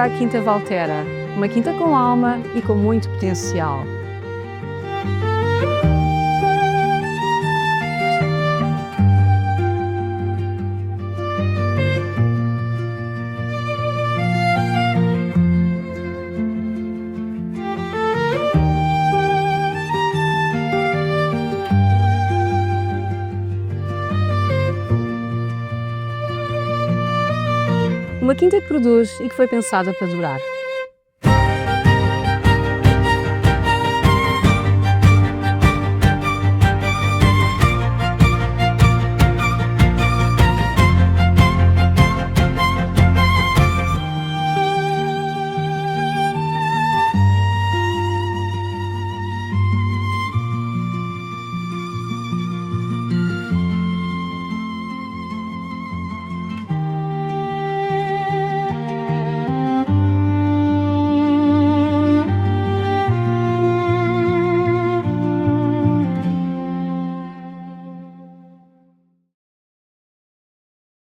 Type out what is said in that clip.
a Quinta Valtera, uma quinta com alma e com muito potencial. Uma quinta que produz e que foi pensada para durar.